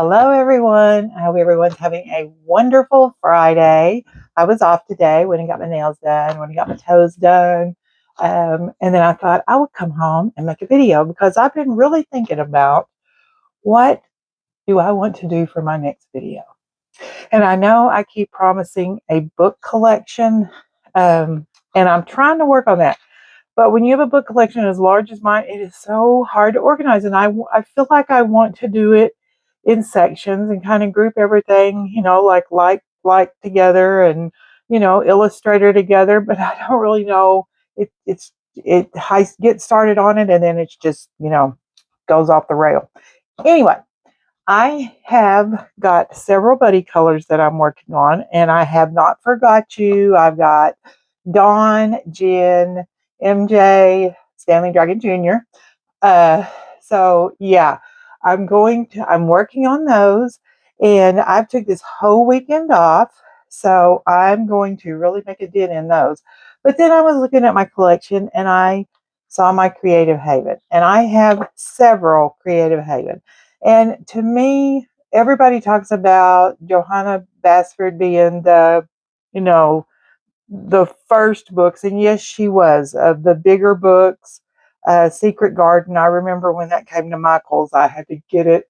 Hello, everyone. I hope everyone's having a wonderful Friday. I was off today when I got my nails done, when I got my toes done. And then I thought I would come home and make a video because I've been really thinking about what do I want to do for my next video. And I know I keep promising a book collection, and I'm trying to work on that. But when you have a book collection as large as mine, it is so hard to organize. And I feel like I want to do it in sections and kind of group everything, like together and, Illustrator together. But I don't really know. I get started on it and then it's just, goes off the rail. Anyway, I have got several buddy colors that I'm working on, and I have not forgot you. I've got Dawn, Jen, MJ, Stanley Dragon Jr. So yeah, I'm working on those, and I've took this whole weekend off. So I'm going to really make a dent in those. But then I was looking at my collection and I saw my Creative Haven, and I have several Creative Haven. And to me, everybody talks about Johanna Basford being you know, the first books, and yes, she was of the bigger books. Secret Garden, I remember when that came to Michael's, I had to get it,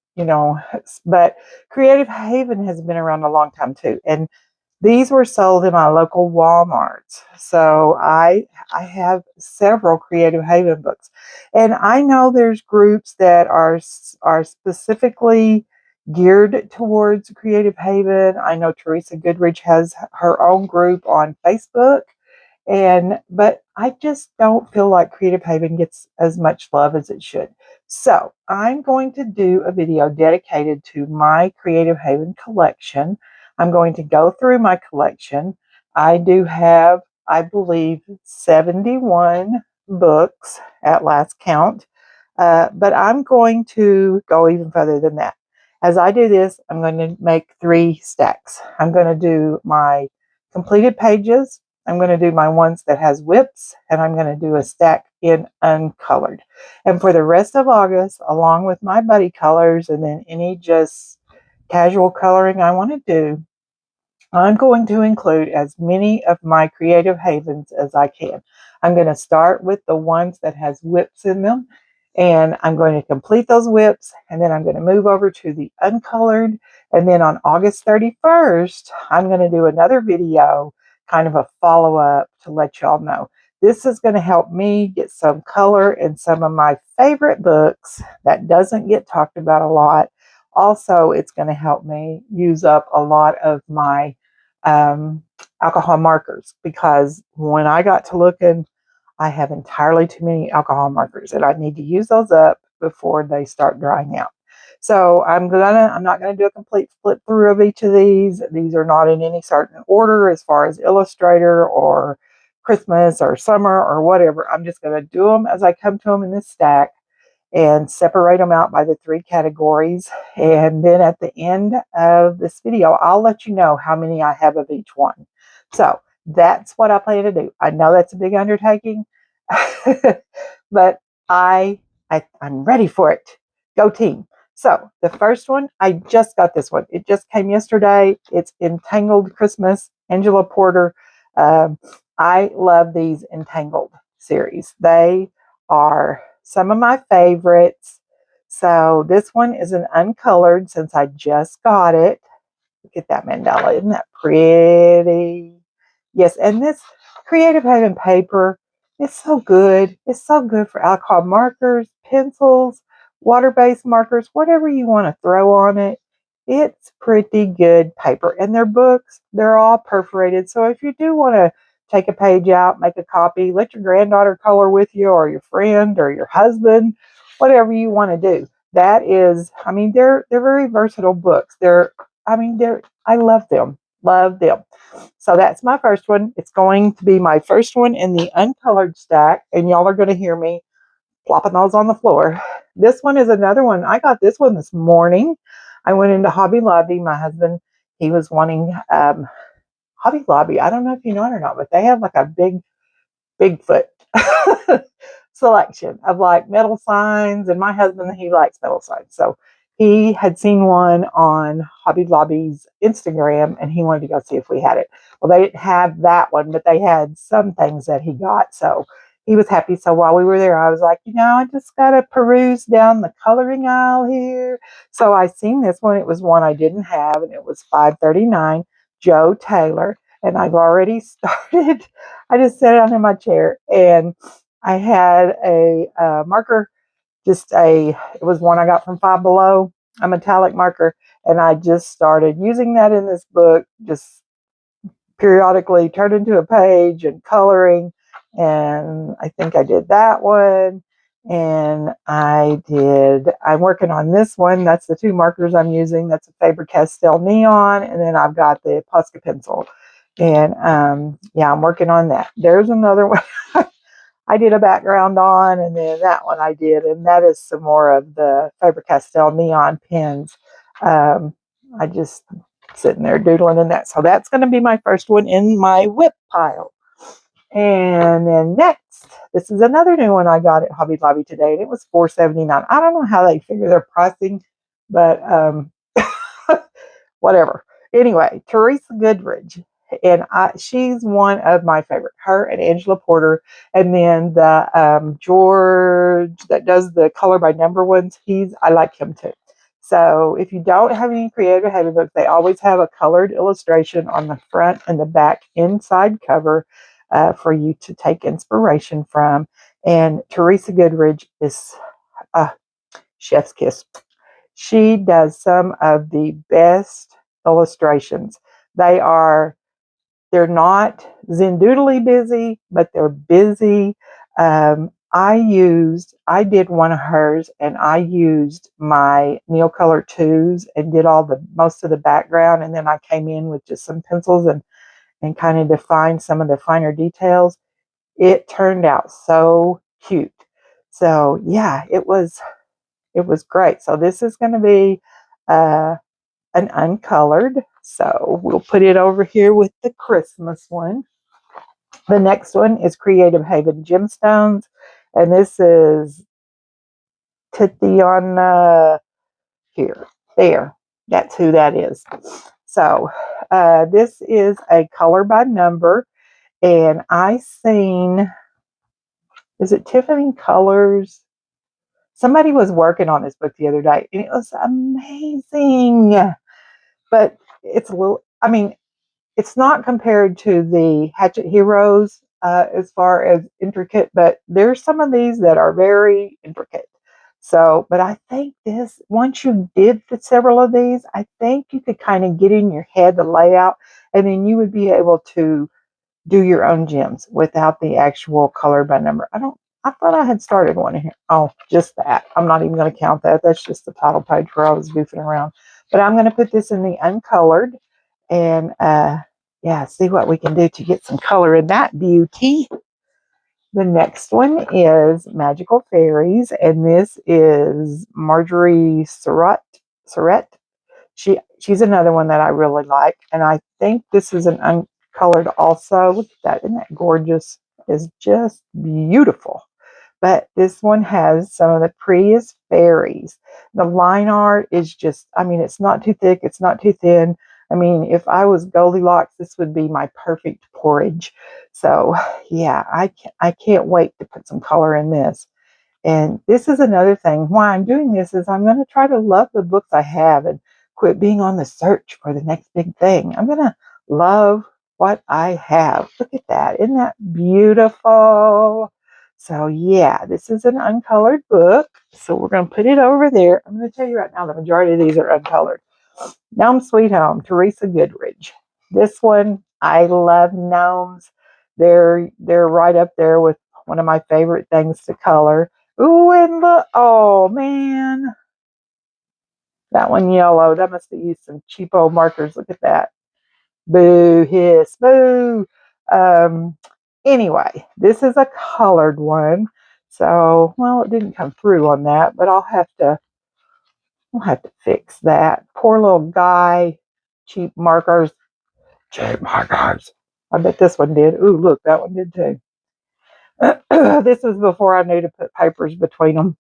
but Creative Haven has been around a long time too, and these were sold in my local Walmarts. So I have several Creative Haven books, and I know there's groups that are specifically geared towards Creative Haven. I know Teresa Goodrich has her own group on Facebook, but I just don't feel like Creative Haven gets as much love as it should. So I'm going to do a video dedicated to my Creative Haven collection. I'm going to go through my collection. I do have, I believe, 71 books at last count, but I'm going to go even further than that. As I do this, I'm going to make 3 stacks. I'm going to do my completed pages, I'm going to do my ones that has whips, and I'm going to do a stack in uncolored. And for the rest of August, along with my buddy colors and then any just casual coloring I want to do, I'm going to include as many of my Creative Havens as I can. I'm going to start with the ones that has whips in them, and I'm going to complete those whips, and then I'm going to move over to the uncolored, and then on August 31st, I'm going to do another video, kind of a follow-up to let y'all know. This is going to help me get some color in some of my favorite books that doesn't get talked about a lot. Also, it's going to help me use up a lot of my alcohol markers, because when I got to looking, I have entirely too many alcohol markers and I need to use those up before they start drying out. So I'm not gonna do a complete flip through of each of these. These are not in any certain order as far as Illustrator or Christmas or summer or whatever. I'm just gonna do them as I come to them in this stack and separate them out by the 3 categories. And then at the end of this video, I'll let you know how many I have of each one. So that's what I plan to do. I know that's a big undertaking, but I'm ready for it. Go team. So the first one, I just got this one. It just came yesterday. It's Entangled Christmas, Angela Porter. I love these Entangled series. They are some of my favorites. So this one is an uncolored since I just got it. Look at that mandala. Isn't that pretty? Yes, and this Creative Haven paper is so good. It's so good for alcohol markers, pencils, water-based markers, whatever you want to throw on it. It's pretty good paper. And their books, they're all perforated. So if you do want to take a page out, make a copy, let your granddaughter color with you, or your friend or your husband, whatever you want to do. That is, I mean, they're very versatile books. I love them. Love them. So that's my first one. It's going to be my first one in the uncolored stack, and y'all are going to hear me plopping those on the floor. This one is another one. I got this one this morning. I went into Hobby Lobby. My husband, he was wanting Hobby Lobby. I don't know if you know it or not, but they have like a Bigfoot selection of like metal signs, and my husband, he likes metal signs. So he had seen one on Hobby Lobby's Instagram and he wanted to go see if we had it. Well, they didn't have that one, but they had some things that he got. So he was happy. So while we were there, I was like, I just got to peruse down the coloring aisle here. So I seen this one. It was one I didn't have, and it was $5.39, Joe Taylor. And I've already started. I just sat down in my chair and I had a marker, it was one I got from Five Below, a metallic marker, and I just started using that in this book, just periodically turning to a page and coloring. And I think I did that one. And I'm working on this one. That's the two markers I'm using. That's a Faber-Castell Neon. And then I've got the Posca pencil. And yeah, I'm working on that. There's another one I did a background on, and then that one I did, and that is some more of the Faber-Castell neon pens. I just sitting there doodling in that. So that's going to be my first one in my whip pile. And then next, this is another new one I got at Hobby Lobby today, and it was $4.79. I don't know how they figure their pricing, but whatever. Anyway, Teresa Goodridge, and she's one of my favorite. Her and Angela Porter, and then the George that does the color by number ones. I like him too. So if you don't have any Creative Haven books, they always have a colored illustration on the front and the back inside cover for you to take inspiration from. And Teresa Goodridge is chef's kiss. She does some of the best illustrations. They're not zendoodly busy, but they're busy. I did one of hers, and I used my Neocolor 2s and did most of the background, and then I came in with just some pencils and kind of defined some of the finer details. It turned out so cute. So yeah, it was great. So this is going to be an uncolored. So we'll put it over here with the Christmas one. The next one is Creative Haven Gemstones. And this is Titiana here. There. That's who that is. So this is a color by number. And is it Tiffany Colors? Somebody was working on this book the other day, and it was amazing. But it's not compared to the Hatchet Heroes as far as intricate, but there's some of these that are very intricate. So, but I think once you did several of these, I think you could kind of get in your head the layout, and then you would be able to do your own gems without the actual color by number. I thought I had started one in here. Oh, just that. I'm not even going to count that. That's just the title page where I was goofing around. But I'm going to put this in the uncolored and yeah, see what we can do to get some color in that beauty. The next one is Magical Fairies, and this is Marjorie Surratt. She's another one that I really like, and I think this is an uncolored also. Look at that. Isn't that gorgeous? It's just beautiful. But this one has some of the prettiest fairies. The line art is it's not too thick, it's not too thin. If I was Goldilocks, this would be my perfect porridge. So, yeah, I can't wait to put some color in this. And this is another thing. Why I'm doing this is I'm going to try to love the books I have and quit being on the search for the next big thing. I'm going to love what I have. Look at that. Isn't that beautiful? So yeah, this is an uncolored book. So we're going to put it over there. I'm going to tell you right now, the majority of these are uncolored. Gnome Sweet Home, Teresa Goodridge. This one, I love gnomes. They're right up there with one of my favorite things to color. Ooh, and look, oh man, that one yellowed. I must have used some cheapo markers. Look at that. Boo, hiss, boo. Anyway, this is a colored one. So, well, it didn't come through on that, but we'll have to fix that. Poor little guy. Cheap markers. Cheap markers. I bet this one did. Ooh, look, that one did too. This was before I knew to put papers between them.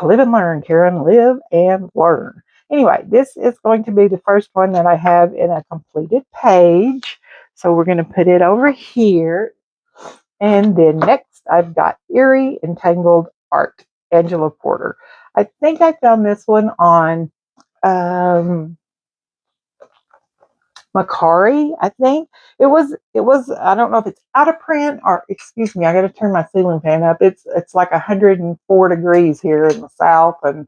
Live and learn, Karen. Live and learn. Anyway, this is going to be the first one that I have in a completed page. So we're going to put it over here. And then next, I've got Eerie Entangled Art, Angela Porter. I think I found this one on Macari, I think. It was I don't know if it's out of print or excuse me, I gotta turn my ceiling fan up. It's like 104 degrees here in the south and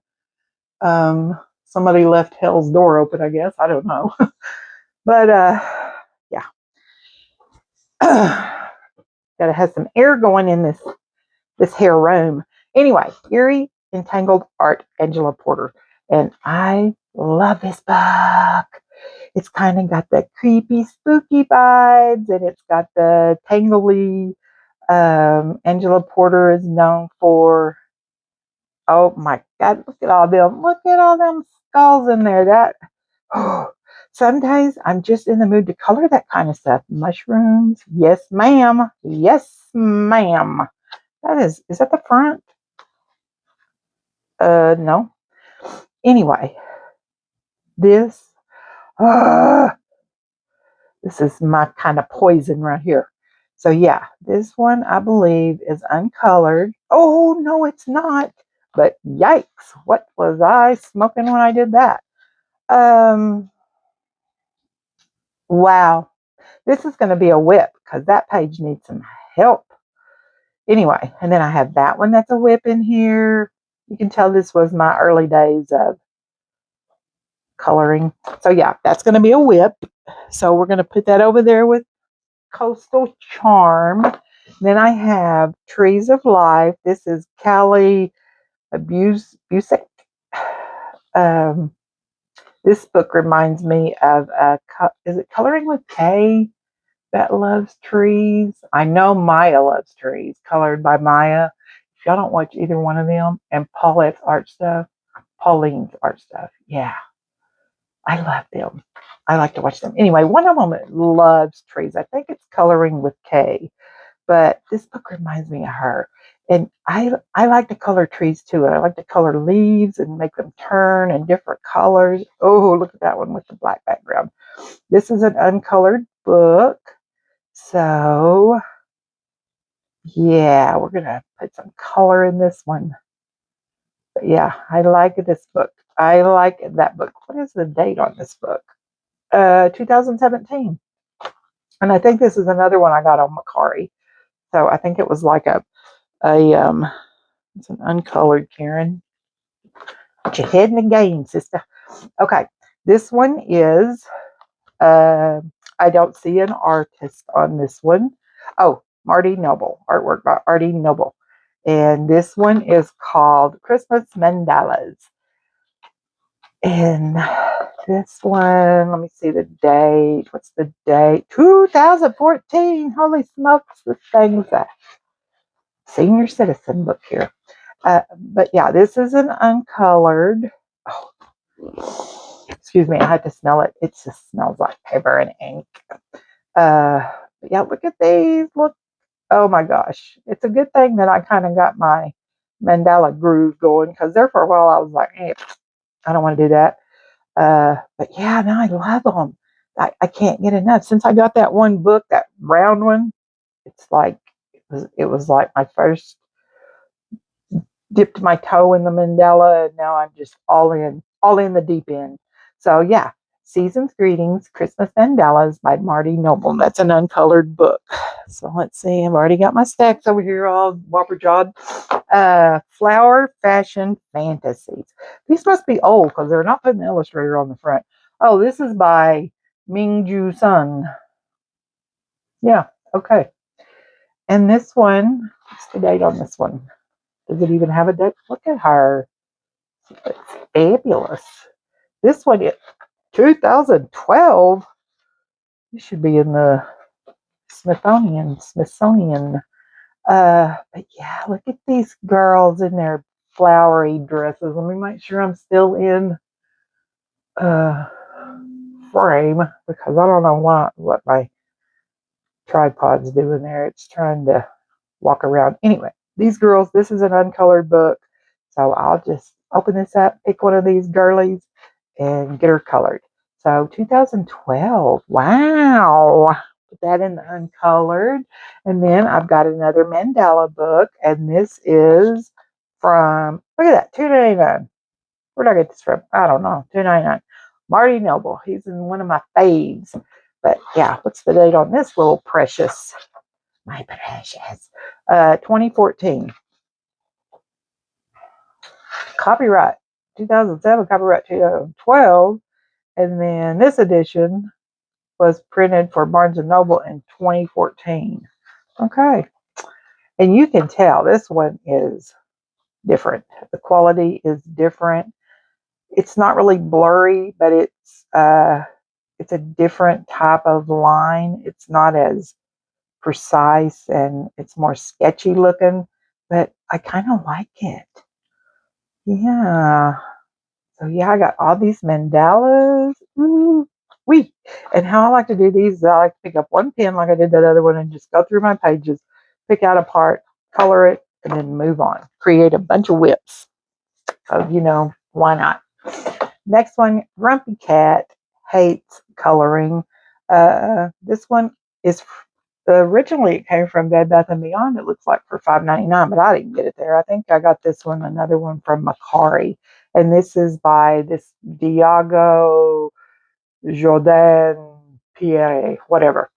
somebody left hell's door open, I guess. I don't know. But yeah. Gotta have some air going in this hair room. Anyway, Eerie Entangled Art, Angela Porter. And I love this book. It's kind of got the creepy, spooky vibes, and it's got the tangly. Angela Porter is known for, oh my God, look at all them. Look at all them skulls in there. That, oh, sometimes I'm just in the mood to color that kind of stuff. Mushrooms. Yes, ma'am. Yes, ma'am. Is that the front? No. Anyway, this, uh, this is my kind of poison right here. So yeah, this one I believe is uncolored. Oh, no, it's not. But yikes, what was I smoking when I did that? Um, wow. This is going to be a whip because that page needs some help. Anyway, and then I have that one that's a whip in here. You can tell this was my early days of coloring. So yeah, that's going to be a whip. So we're going to put that over there with Coastal Charm. Then I have Trees of Life. This is Callie Busick. This book reminds me of, is it Coloring with Kay that loves trees? I know Maya loves trees, colored by Maya. If y'all don't watch either one of them, and Pauline's art stuff, yeah, I love them. I like to watch them. Anyway, one of them loves trees. I think it's Coloring with Kay. But this book reminds me of her. And I like to color trees too. And I like to color leaves and make them turn in different colors. Oh, look at that one with the black background. This is an uncolored book. So, yeah, we're going to put some color in this one. But yeah, I like this book. I like that book. What is the date on this book? 2017. And I think this is another one I got on Macari. So I think it was like a it's an uncolored, Karen. Put your head in the game, sister. Okay, this one is, I don't see an artist on this one. Oh, Marty Noble, artwork by Artie Noble. And this one is called Christmas Mandalas. And this one, let me see the date. What's the date? 2014. Holy smokes, this thing's a senior citizen book here. But yeah, this is an uncolored. Oh, excuse me, I had to smell it. It just smells like paper and ink. But yeah, look at these. Look. Oh my gosh. It's a good thing that I kind of got my mandala groove going because there for a while I was like, hey, I don't want to do that. But yeah, no, I love them. I can't get enough. Since I got that one book, that round one, it's like, it was like my first dipped my toe in the mandala, and now I'm just all in the deep end. So yeah, Season's Greetings, Christmas Mandalas by Marty Noble. That's an uncolored book. So let's see, I've already got my stacks over here all whopper jawed. Flower Fashion Fantasies. These must be old because they're not putting the illustrator on the front. Oh, this is by Mingju Sun. Yeah, okay. And this one, what's the date on this one? Does it even have a date? Look at her. It's fabulous. This one is 2012. You should be in the Smithsonian. But yeah, look at these girls in their flowery dresses. Let me make sure I'm still in frame because I don't know what my tripod's doing there. It's trying to walk around. Anyway, these girls, this is an uncolored book. So I'll just open this up, pick one of these girlies, and get her colored. So 2012, wow. Put that in the uncolored. And then I've got another mandala book, and this is from, look at that, $2.99. Where'd I get this from? I don't know, $2.99. Marty Noble, he's in one of my faves. But yeah, what's the date on this little precious? My precious. 2014. Copyright 2007, copyright 2012. And then this edition was printed for Barnes and Noble in 2014. Okay. And you can tell this one is different. The quality is different. It's not really blurry, but it's a different type of line. It's not as precise and it's more sketchy looking, but I kind of like it. Yeah. So yeah, I got all these mandalas. Ooh, wee. And how I like to do these is I like to pick up one pen like I did that other one and just go through my pages, pick out a part, color it, and then move on. Create a bunch of whips. So, why not? Next one, Grumpy Cat hates coloring. This one is originally it came from Bed Bath and Beyond. It looks like for $5.99, but I didn't get it there. I think I got this one, another one from Macari, and this is by this Diago Jordan Pierre, whatever.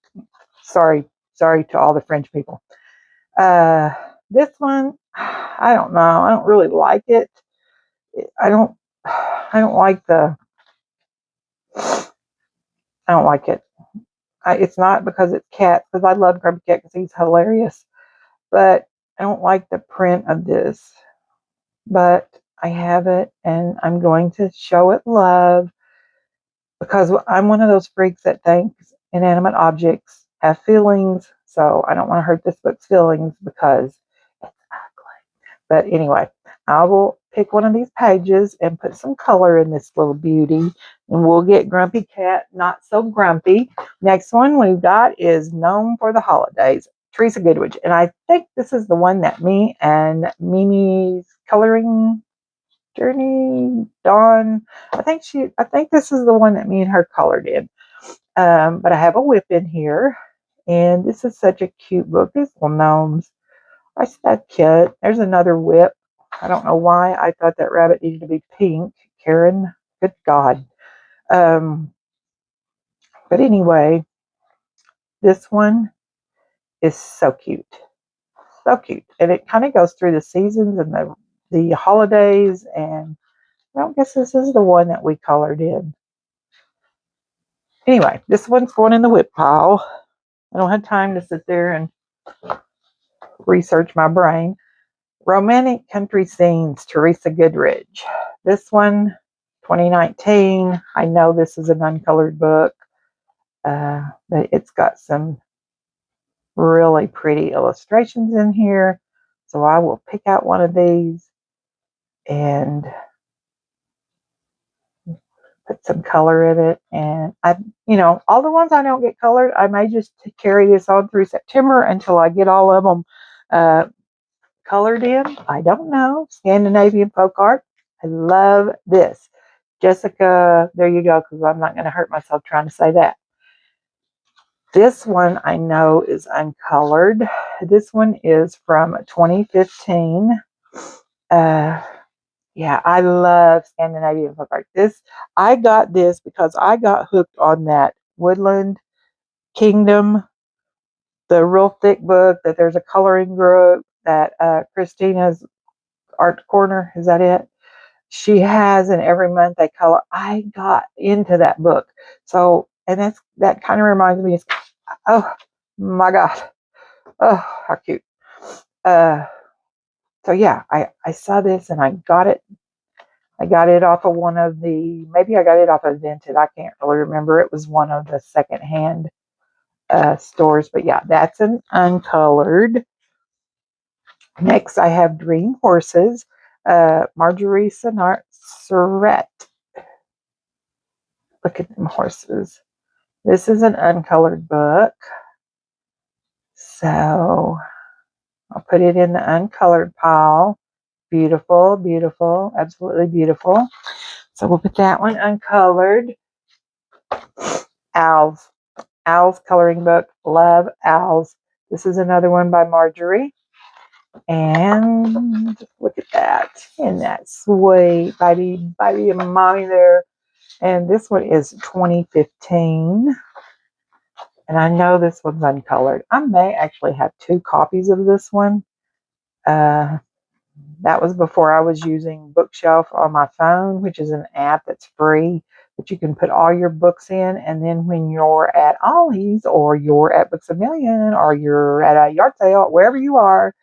Sorry to all the French people. This one, I don't know. I don't really like it. I don't. I don't like the. I don't like it. It's not because it's cat, because I love Grumpy Cat because he's hilarious. But I don't like the print of this. But I have it, and I'm going to show it love because I'm one of those freaks that thinks inanimate objects have feelings. So I don't want to hurt this book's feelings because it's ugly. But anyway, I will pick one of these pages and put some color in this little beauty, and we'll get Grumpy Cat not so grumpy. Next one we've got is Gnome for the Holidays, Teresa Goodwin, and I think this is the one that me and Mimi's coloring journey, Dawn. I think this is the one that me and her colored in. But I have a whip in here, and this is such a cute book. These little gnomes are so cute. There's another whip. I don't know why I thought that rabbit needed to be pink. Karen, good God. But anyway, this one is so cute. So cute. And it kind of goes through the seasons and the holidays. And I don't guess this is the one that we colored in. Anyway, this one's going in the whip pile. I don't have time to sit there and research my brain. Romantic Country Scenes, Teresa Goodridge. This one, 2019. I know this is an uncolored book, but it's got some really pretty illustrations in here. So I will pick out one of these and put some color in it. And all the ones I don't get colored, I may just carry this on through September until I get all of them colored in. I don't know. Scandinavian folk art. I love this. Jessica, there you go, because I'm not going to hurt myself trying to say that. This one I know is uncolored. This one is from 2015. Yeah, I love Scandinavian folk art. I got this because I got hooked on that Woodland Kingdom, the real thick book that there's a coloring group that Christina's Art Corner, is that it? She has, and every month they color. I got into that book. So, and that kind of reminds me, oh my God. Oh, how cute. So yeah, I saw this and I got it. I got it off of maybe I got it off of Vinted. I can't really remember. It was one of the secondhand stores. But yeah, that's an uncolored. Next, I have Dream Horses, Marjorie Surratt. Look at them horses. This is an uncolored book. So I'll put it in the uncolored pile. Beautiful, beautiful, absolutely beautiful. So we'll put that one uncolored. Owls. Owls coloring book. Love Owls. This is another one by Marjorie. And look at that. Isn't that sweet? Baby and mommy there. And this one is 2015. And I know this one's uncolored. I may actually have 2 copies of this one. That was before I was using Bookshelf on my phone, which is an app that's free, but you can put all your books in. And then when you're at Ollie's or you're at Books A Million or you're at a yard sale, wherever you are,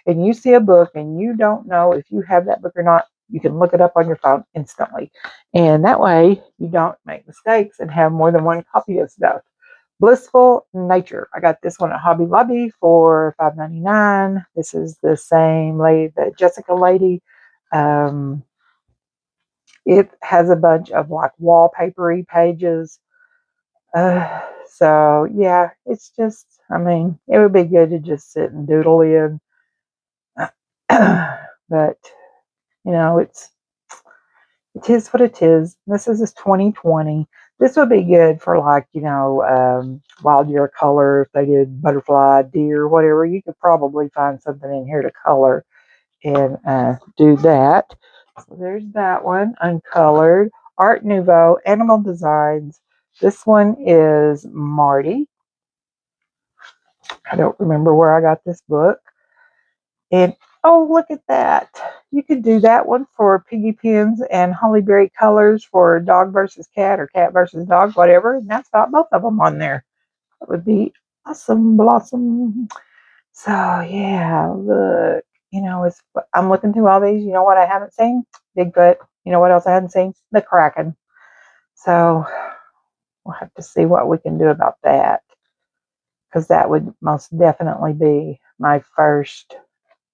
and you see a book and you don't know if you have that book or not, you can look it up on your phone instantly. And that way you don't make mistakes and have more than one copy of stuff. Blissful Nature. I got this one at Hobby Lobby for $5.99. This is the same lady, the Jessica lady. It has a bunch of like wallpapery pages. So yeah, it's just, I mean, it would be good to just sit and doodle in. But you know, it is what it is. This is 2020. This would be good for like, wild year color. If they did butterfly, deer, whatever, you could probably find something in here to color and do that. So there's that one, uncolored. Art Nouveau, Animal Designs. This one is Marty. I don't remember where I got this book. And oh, look at that. You could do that one for piggy pins and Holly Berry colors for dog versus cat or cat versus dog, whatever. And that's got both of them on there. That would be awesome, blossom. So yeah, look, I'm looking through all these. You know what I haven't seen? Bigfoot. You know what else I haven't seen? The Kraken. So we'll have to see what we can do about that, because that would most definitely be my first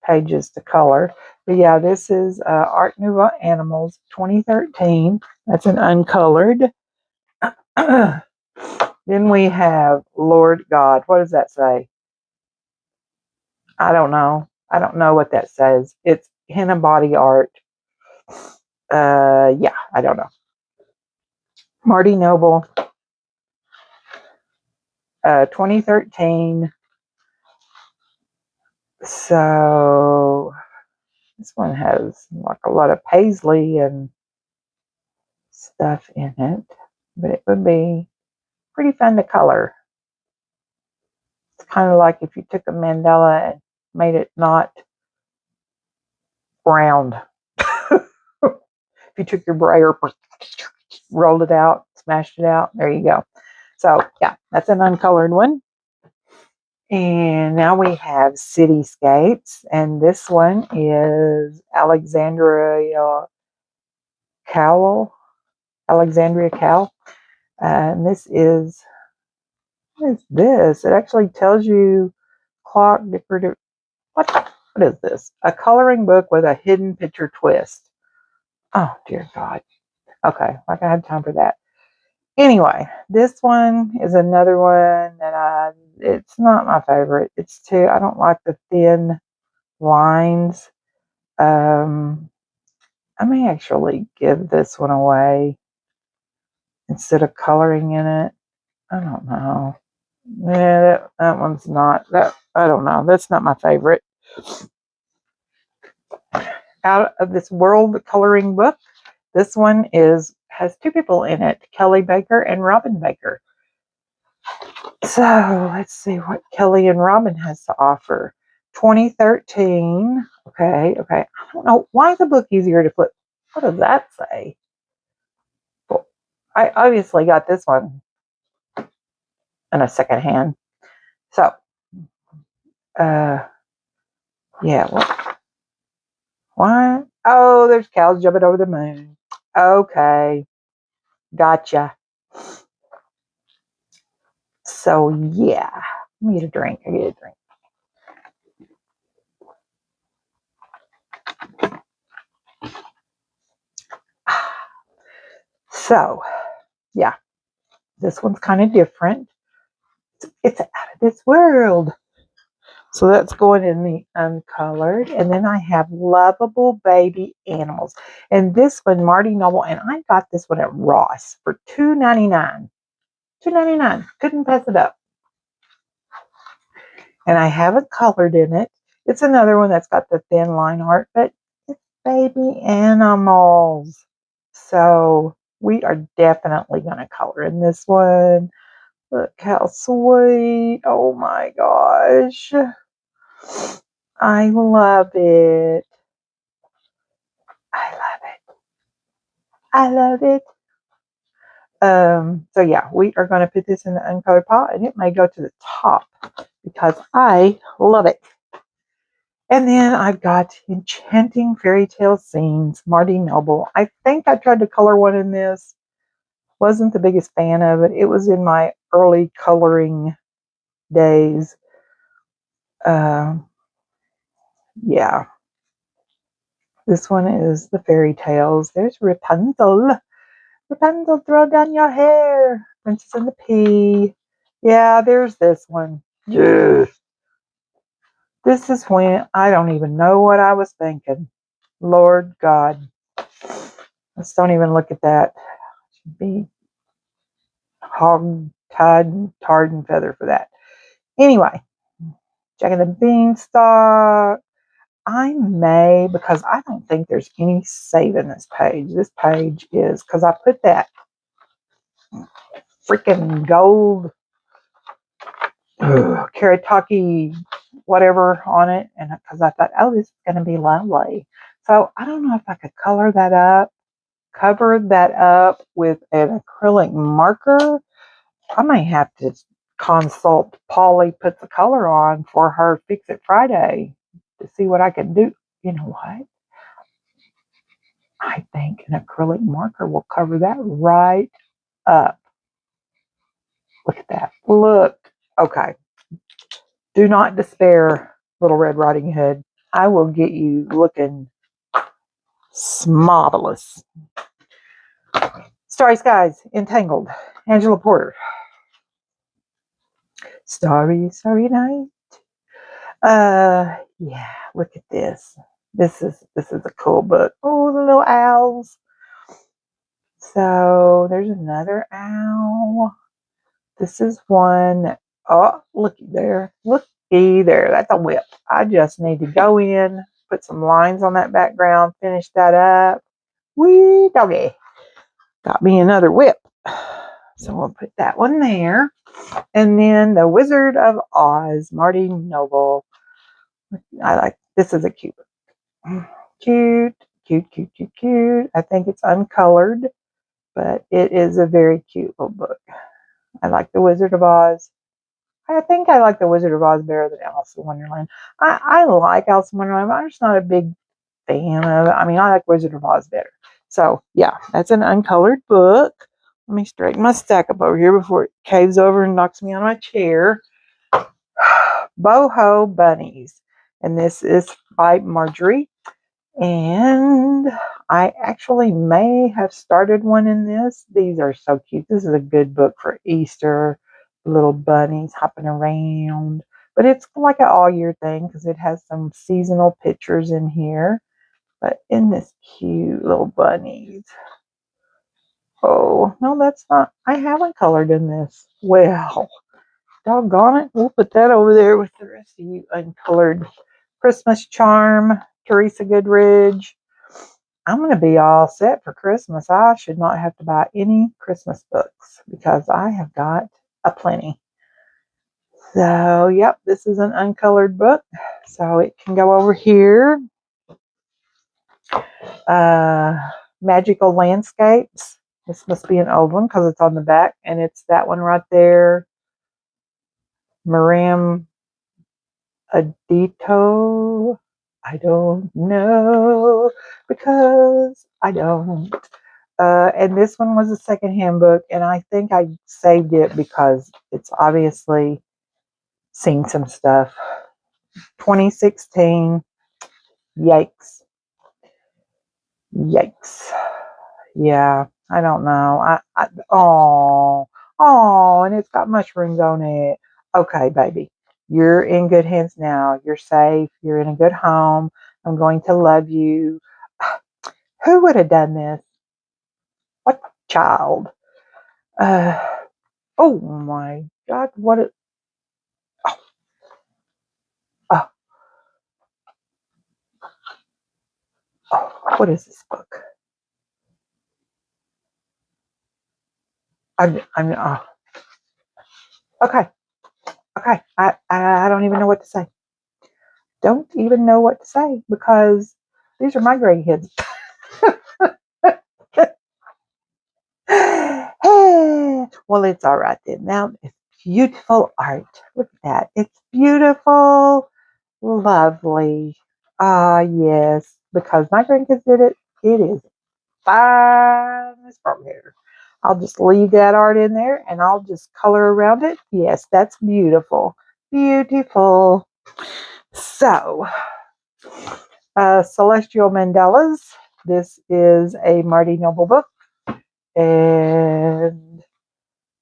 pages to color. But yeah, this is Art Nouveau Animals 2013. That's an uncolored. Then we have Lord God. What does that say? I don't know. I don't know what that says. It's henna body art. Yeah, I don't know. Marty Noble, 2013. So this one has like a lot of paisley and stuff in it, but it would be pretty fun to color. It's kind of like if you took a mandala and made it not round. If you took your brayer, rolled it out, smashed it out, there you go. So yeah, that's an uncolored one. And now we have Cityscapes, and this one is Alexandria Cowell. Alexandria Cowell. And this is, what is this? It actually tells you clock, decorative. What is this? A coloring book with a hidden picture twist. Oh, dear God. Okay, like I had time for that. Anyway, this one is another one that it's not my favorite. I don't like the thin lines. I may actually give this one away instead of coloring in it. I don't know. Yeah, that one's not that. I don't know. That's not my favorite. Out of This World coloring book, this one has 2 people in it, Kelly Baker and Robin Baker. So let's see what Kelly and Robin has to offer. 2013. Okay. I don't know. Why is the book easier to flip? What does that say? Well, I obviously got this one in a second hand. So, yeah. What? Oh, there's cows jumping over the moon. Okay. Gotcha. So, yeah. Let me get a drink. I get a drink. So, yeah. This one's kind of different. It's out of this world. So that's going in the uncolored. And then I have Lovable Baby Animals. And this one, Marty Noble, and I got this one at Ross for $2.99. $2.99. Couldn't pass it up. And I have it colored in it. It's another one that's got the thin line art, but it's baby animals. So we are definitely going to color in this one. Look how sweet. Oh my gosh. I love it. I love it. I love it. So yeah, we are going to put this in the uncolored pot, and it may go to the top because I love it. And then I've got Enchanting Fairy Tale Scenes, Marty Noble. I think I tried to color one in this. Wasn't the biggest fan of it. It was in my early coloring days. Yeah. This one is the fairy tales. There's Rapunzel. Rapunzel, throw down your hair. Princess and the Pea. Yeah, there's this one. Yeah. This is when I don't even know what I was thinking. Lord God. Let's don't even look at that. Should be hog tied, tarred and feather for that. Anyway, Jack and the Beanstalk. I may, because I don't think there's any saving this page. This page is, because I put that freaking gold Karataki whatever on it, and because I thought, oh, this is going to be lovely. So I don't know if I could color that up, cover that up with an acrylic marker. I might have to consult Polly put the color on for her Fix It Friday to see what I can do. You know what? I think an acrylic marker will cover that right up. Look at that. Look. Okay. Do not despair, Little Red Riding Hood. I will get you looking marvelous. Starry Skies, Entangled, Angela Porter. Starry, Starry Night. Yeah, look at this. This is a cool book. Oh, the little owls. So there's another owl. This is one. Oh, looky there. Looky there. That's a whip. I just need to go in, put some lines on that background, finish that up. Wee doggy. Got me another whip. So we'll put that one there. And then The Wizard of Oz, Marty Noble. I like this is a cute book. Cute, cute, cute, cute, cute. I think it's uncolored, but it is a very cute little book. I like The Wizard of Oz. I think I like The Wizard of Oz better than Alice in Wonderland. I like Alice in Wonderland, but I'm just not a big fan of it. I mean, I like Wizard of Oz better. So, yeah, that's an uncolored book. Let me straighten my stack up over here before it caves over and knocks me on my chair. Boho Bunnies. And this is by Marjorie. And I actually may have started one in this. These are so cute. This is a good book for Easter. Little bunnies hopping around. But it's like an all year thing because it has some seasonal pictures in here. But in this cute little bunnies. Oh, no, that's not. I haven't colored in this. Well, doggone it. We'll put that over there with the rest of you uncolored. Christmas Charm, Teresa Goodridge. I'm going to be all set for Christmas. I should not have to buy any Christmas books because I have got a plenty. So, yep, this is an uncolored book. So it can go over here. Magical Landscapes. This must be an old one because it's on the back. And it's that one right there. Maram Adito. I don't know because I don't. And this one was a secondhand book, and I think I saved it because it's obviously seen some stuff. 2016. Yikes. Yikes. Yeah, I don't know. Oh, and it's got mushrooms on it. Okay, baby. You're in good hands now. You're safe. You're in a good home. I'm going to love you. Who would have done this? What child? Uh, oh my God. Oh, what is this book? Oh, okay. Okay. I don't even know what to say. Don't even know what to say because these are my grandkids. Well, it's all right then. Now it's beautiful art. Look at that. It's beautiful, lovely. Ah, yes, because my grandkids did it. It is fine as from here. I'll just leave that art in there and I'll just color around it. Yes, that's beautiful. Beautiful. So, Celestial Mandalas. This is a Marty Noble book. And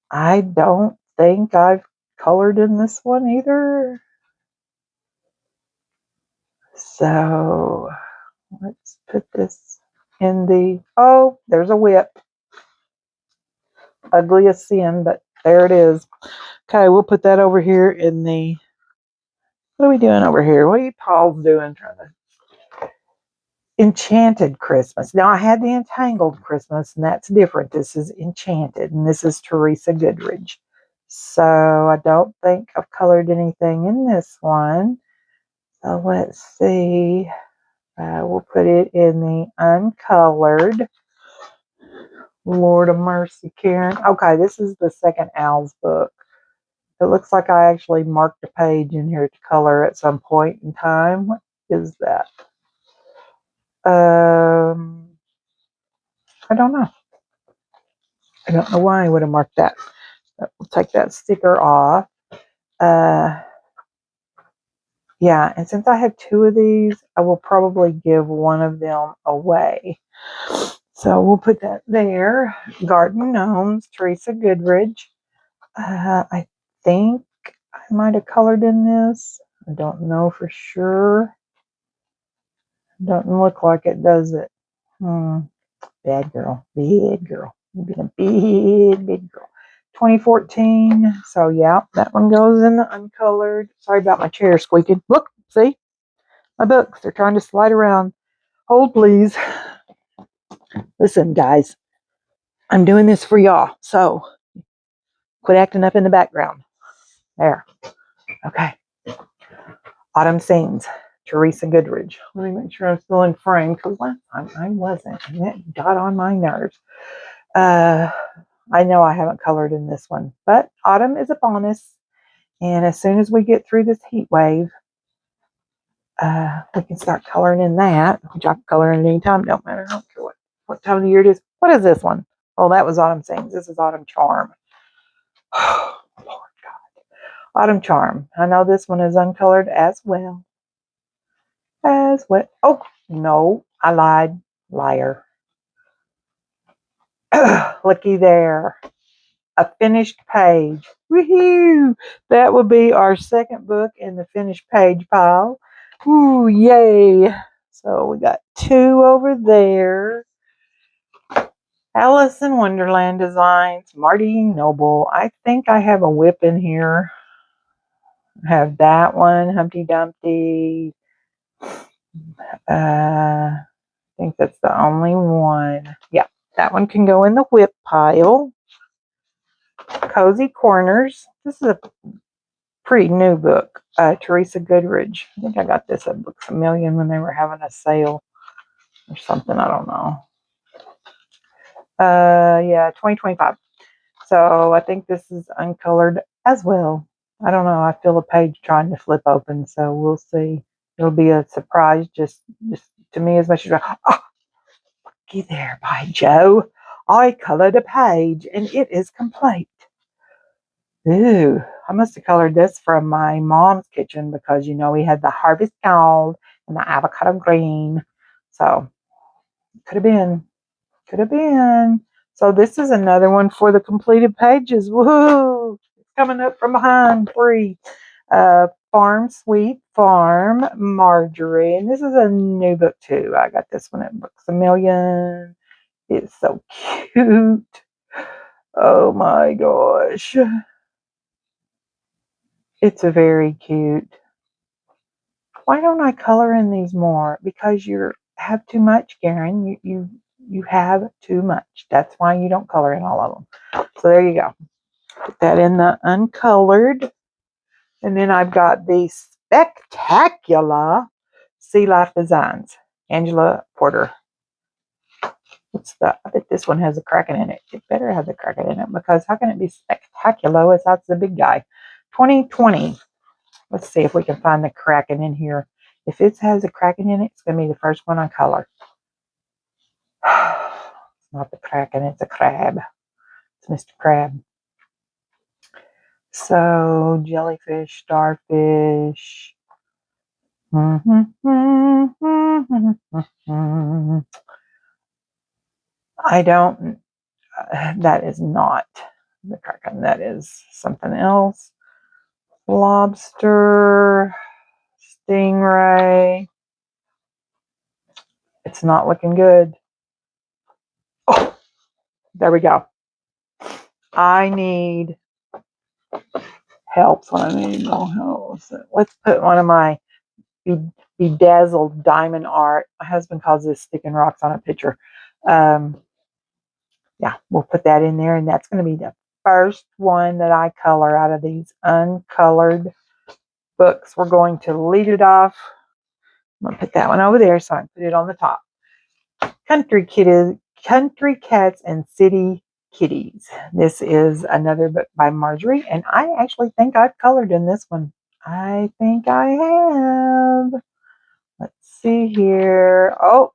I don't think I've colored in this one either. So let's put this in the, oh, there's a whip. Ugly as sin, but there it is. Okay, we'll put that over here in the, what are we doing over here? What are you Paul's doing? Trying to Enchanted Christmas. Now I had the Entangled Christmas, and that's different. This is Enchanted, and this is Teresa Goodridge. So I don't think I've colored anything in this one. So let's see. We'll put it in the uncolored. Lord of mercy, Karen. Okay, this is the second Al's book. It looks like I actually marked a page in here to color at some point in time. What is that? I don't know. I don't know why I would have marked that. But we'll take that sticker off. Yeah, and since I have two of these, I will probably give one of them away. So we'll put that there. Garden Gnomes, Teresa Goodridge. I think I might have colored in this. I don't know for sure. Doesn't look like it, does it? Bad girl. Bad girl. You've been a big girl. 2014. So yeah, that one goes in the uncolored. Sorry about my chair squeaking. Look, see? My books. They're trying to slide around. Hold, please. Listen, guys. I'm doing this for y'all. So quit acting up in the background. There. Okay. Autumn Scenes. Teresa Goodridge. Let me make sure I'm still in frame because last time I wasn't. And that got on my nerves. I know I haven't colored in this one, but autumn is upon us. And as soon as we get through this heat wave, we can start coloring in that, which I can color in any time. Don't matter. I don't care what time of the year it is. What is this one? Oh, that was Autumn Sings. This is Autumn Charm. Lord God. Autumn Charm. I know this one is uncolored as well. As well. Oh, no. I lied. Liar. Looky there. A finished page. Woohoo! That would be our second book in the finished page pile. Ooh, yay! So we got two over there. Alice in Wonderland Designs, Marty Noble. I think I have a whip in here. I have that one, Humpty Dumpty. I think that's the only one. Yeah, that one can go in the whip pile. Cozy Corners. This is a pretty new book. Teresa Goodridge. I think I got this at Books A Million when they were having a sale or something. I don't know. Yeah, 2025. So I think this is uncolored as well. I don't know. I feel a page trying to flip open, so we'll see. It'll be a surprise, just to me as much as oh, get there, by Joe. I colored a page and it is complete. Ooh, I must have colored this from my mom's kitchen because, you know, we had the harvest gold and the avocado green. So, could have been. Could have been. So, this is another one for the completed pages. Woohoo! It's coming up from behind. 3. Farm Sweet Farm, Marjorie. And this is a new book too. I got this one at Books A Million. It's so cute. Oh my gosh. It's very cute. Why don't I color in these more? Because you have too much, Karen. You have too much. That's why you don't color in all of them. So there you go. Put that in the uncolored. And then I've got the Spectacular Sea Life Designs. Angela Porter. I bet this one has a Kraken in it. It better have the Kraken in it because how can it be spectacular without the big guy? 2020. Let's see if we can find the Kraken in here. If it has a Kraken in it, it's going to be the first one I color. It's not the Kraken, it's a crab. It's Mr. Crab. So, jellyfish, starfish. I don't, that is not the Kraken. That is something else. Lobster, stingray. It's not looking good. Oh, there we go. I need help. So I need more help. So let's put one of my bedazzled diamond art. My husband calls this sticking rocks on a picture. Yeah, we'll put that in there, and that's going to be the first one that I color out of these uncolored books. We're going to lead it off. I'm going to put that one over there so I can put it on the top. Country Cats and City Kitties. This is another book by Marjorie, and I actually think I've colored in this one. I think I have. Let's see here. Oh,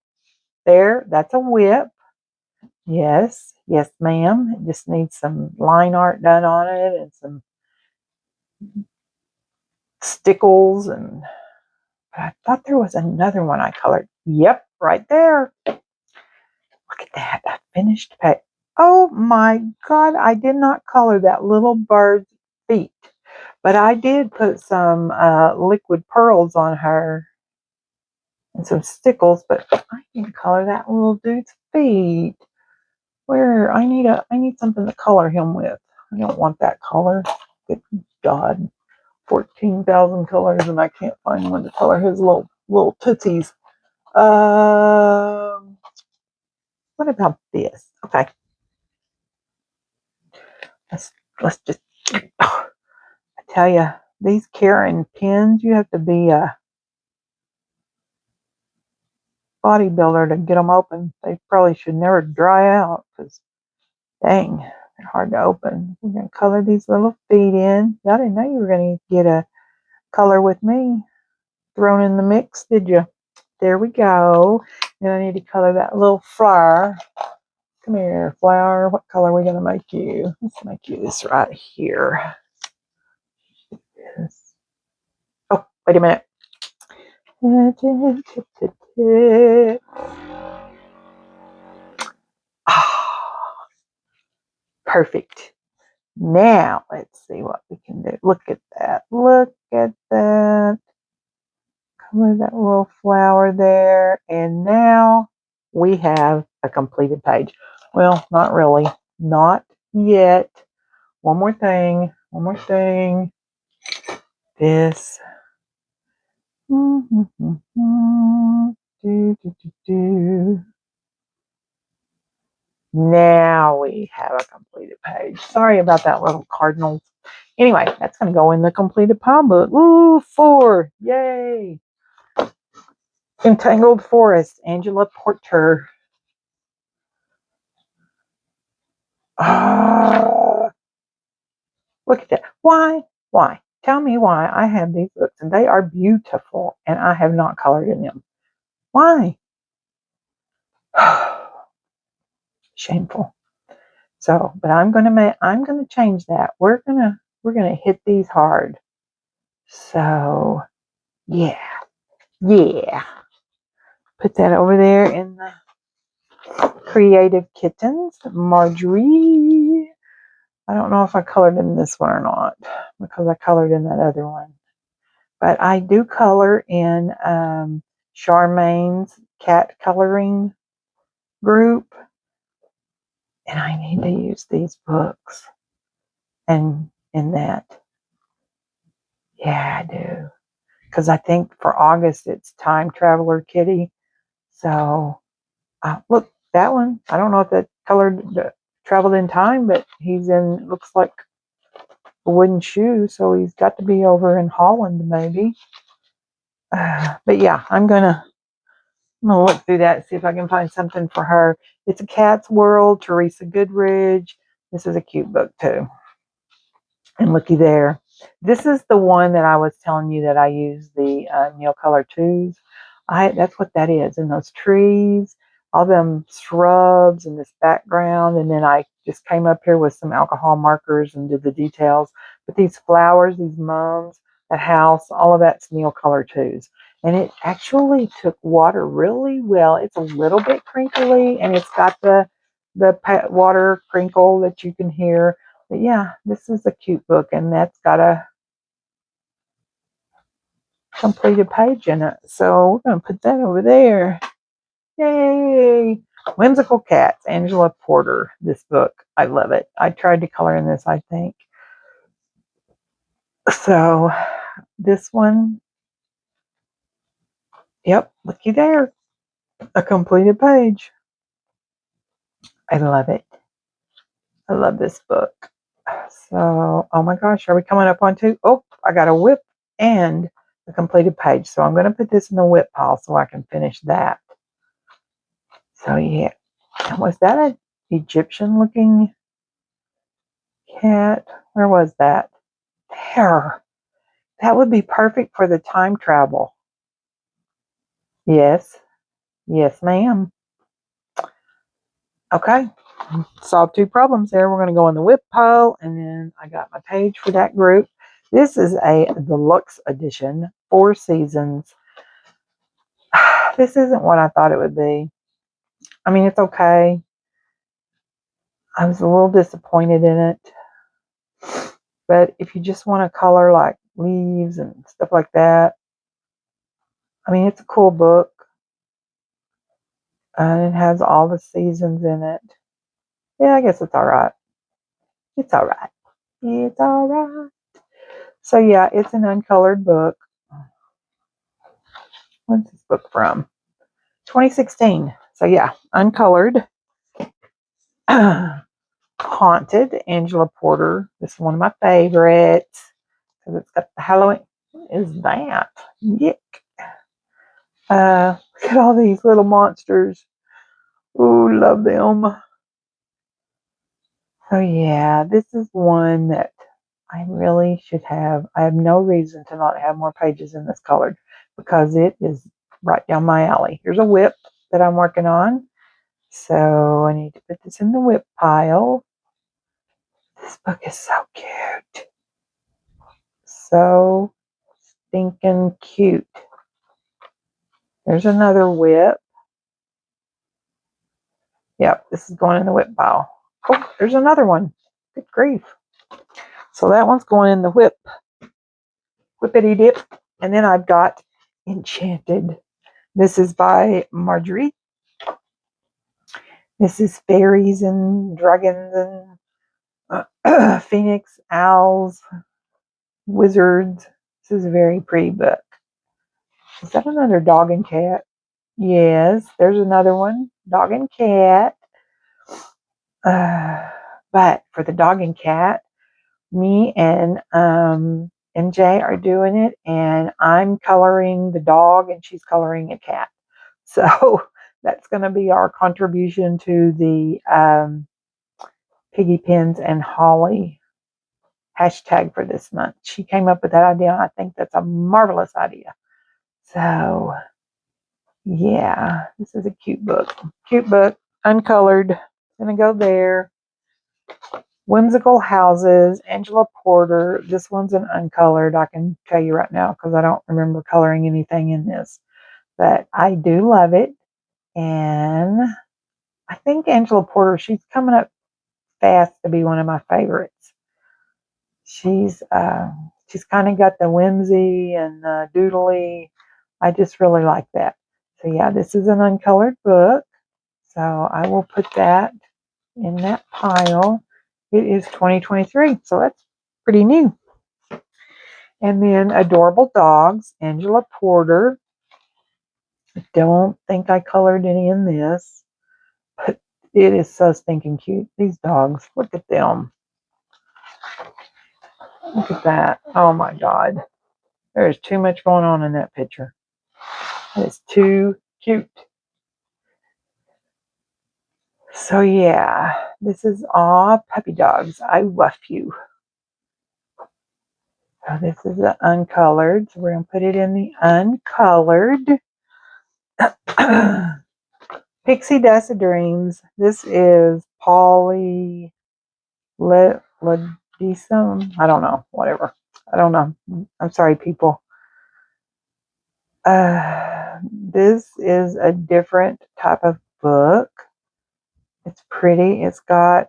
there. That's a whip. Yes, yes, ma'am. It just needs some line art done on it and some stickles. And I thought there was another one I colored. Yep, right there. Look at that. A finished page. Oh my God, I did not color that little bird's feet. But I did put some liquid pearls on her and some stickles, but I didn't color that little dude's feet. Where I need something to color him with. I don't want that color. Good God. 14,000 colors and I can't find one to color his little tootsies. What about this? Okay. Let's just I tell you, these Karen pins, you have to be a bodybuilder to get them open. They probably should never dry out because, dang, they're hard to open. We're going to color these little feet in. Y'all didn't know you were going to get a color with me thrown in the mix, did you? There we go. And I need to color that little flower. Come here, flower. What color are we going to make you? Let's make you this right here. Yes. Oh, wait a minute. Oh, perfect. Now, let's see what we can do. Look at that. Look at that. Color that little flower there. And now we have a completed page. Well, not really. Not yet. One more thing. One more thing. This. Now we have a completed page. Sorry about that little cardinals. Anyway, that's going to go in the completed palm book. Woo, 4. Yay. Entangled Forest, Angela Porter. Look at that. Why? Why? Tell me why I have these books and they are beautiful and I have not colored in them. Why? Shameful. So, but I'm gonna change that. We're gonna hit these hard. So, yeah. Put that over there in the Creative Kittens, Marjorie. I don't know if I colored in this one or not because I colored in that other one. But I do color in Charmaine's cat coloring group, and I need to use these books and in that. Yeah, I do. Because I think for August it's Time Traveler Kitty. So look, that one. I don't know if that traveled in time, but he's in. Looks like a wooden shoe, so he's got to be over in Holland, maybe. But yeah, I'm gonna look through that and see if I can find something for her. It's a Cat's World, Teresa Goodridge. This is a cute book too. And looky there. This is the one that I was telling you that I use the Neocolor 2s. That's what that is. And those trees, all them shrubs and this background. And then I just came up here with some alcohol markers and did the details. But these flowers, these mums, that house, all of that's Neocolor 2s. And it actually took water really well. It's a little bit crinkly, and it's got the water crinkle that you can hear. But yeah, this is a cute book, and that's got a completed page in it. So we're going to put that over there. Yay! Whimsical Cats, Angela Porter. This book, I love it. I tried to color in this, I think. So this one, yep, looky there. A completed page. I love it. I love this book. So, oh my gosh, are we coming up on 2? Oh, I got a whip and a completed page. So I'm going to put this in the whip pile so I can finish that. So yeah, was that an Egyptian looking cat? Where was that? There. That would be perfect for the time travel. Yes. Yes, ma'am. Okay. Solved 2 problems there. We're going to go in the whip pile, and then I got my page for that group. This is a deluxe edition, 4 seasons. This isn't what I thought it would be. I mean, it's okay. I was a little disappointed in it. But if you just want to color like leaves and stuff like that, I mean, it's a cool book. And it has all the seasons in it. Yeah, I guess it's all right. It's all right. It's all right. So yeah, it's an uncolored book. When's this book from? 2016. So yeah, uncolored. Haunted, Angela Porter. This is one of my favorites because it's got the Halloween. What is that? Yick. Look at all these little monsters. Ooh, love them. So yeah, this is one that I really should have. I have no reason to not have more pages in this colored because it is right down my alley. Here's a whip that I'm working on. So I need to put this in the whip pile. This book is so cute. So stinking cute. There's another whip. Yep, this is going in the whip pile. Oh, there's another one. Good grief. So that one's going in the whippity dip. And then I've got Enchanted. This is by Marjorie. This is fairies and dragons and phoenix, owls, wizards. This is a very pretty book. Is that another dog and cat? Yes, there's another one. Dog and cat. But for the dog and cat, me and MJ are doing it, and I'm coloring the dog, and she's coloring a cat. So that's going to be our contribution to the Piggy Pins and Holly hashtag for this month. She came up with that idea, and I think that's a marvelous idea. So yeah, this is a cute book. Cute book, uncolored. Gonna go there. Whimsical Houses, Angela Porter. This one's an uncolored. I can tell you right now because I don't remember coloring anything in this. But I do love it. And I think Angela Porter, she's coming up fast to be one of my favorites. She's she's kind of got the whimsy and the doodly. I just really like that. So yeah, this is an uncolored book. So I will put that in that pile. It is 2023, so that's pretty new. And then Adorable Dogs, Angela Porter. I don't think I colored any in this, but it is so stinking cute. These dogs, look at them. Look at that. Oh my God. There's too much going on in that picture. It's too cute. So yeah, this is all puppy dogs. I love you. So this is the uncolored. So we're going to put it in the uncolored. Pixie Dust of Dreams. This is Polly Ledesum. I don't know. Whatever. I don't know. I'm sorry, people. This is a different type of book. It's pretty. It's got,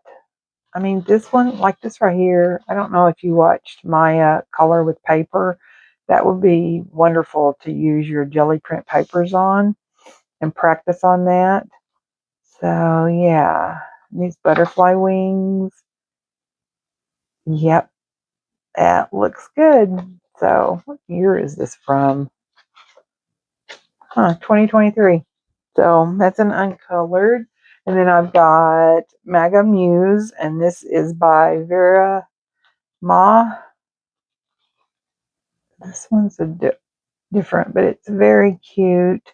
I mean, this one, like this right here, I don't know if you watched my color with paper. That would be wonderful to use your jelly print papers on and practice on that. So yeah, these butterfly wings. Yep, that looks good. So what year is this from? 2023. So that's an uncolored. And then I've got Maga Muse, and this is by Vera Ma. This one's different, but it's very cute.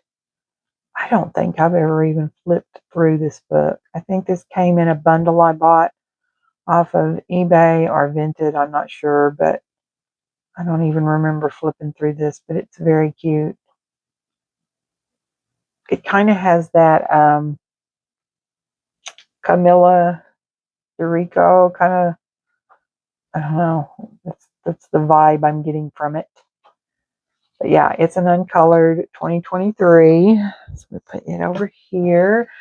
I don't think I've ever even flipped through this book. I think this came in a bundle I bought off of eBay or Vinted. I'm not sure, but I don't even remember flipping through this, but it's very cute. It kind of has that Camilla Dorico kind of, I don't know, that's the vibe I'm getting from it. But yeah, it's an uncolored 2023. So we put it over here.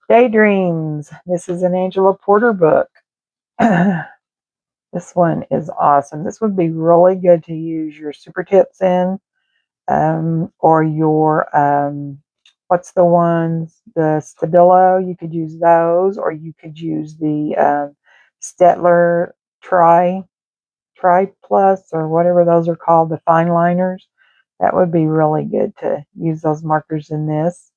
Daydreams. This is an Angela Porter book. This one is awesome. This would be really good to use your super tips in, or your, what's the ones? The Stabilo. You could use those, or you could use the Stettler Tri Plus, or whatever those are called, the fine liners. That would be really good to use those markers in this.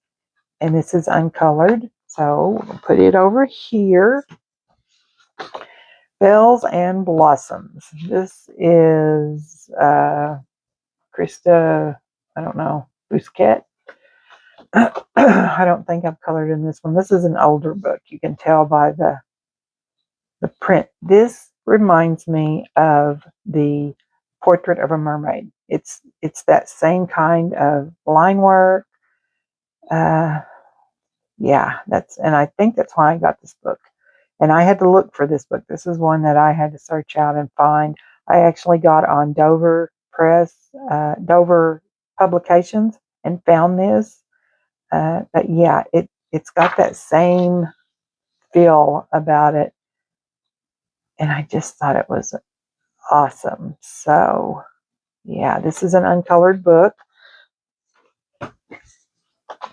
And this is uncolored. So we'll put it over here. Bells and Blossoms. This is Krista, I don't know, Busquet. I don't think I've colored in this one. This is an older book. You can tell by the print. This reminds me of the Portrait of a Mermaid. It's that same kind of line work. Yeah, and I think that's why I got this book. And I had to look for this book. This is one that I had to search out and find. I actually got on Dover Press, Dover Publications, and found this. But yeah, it's got that same feel about it. And I just thought it was awesome. So yeah, this is an uncolored book.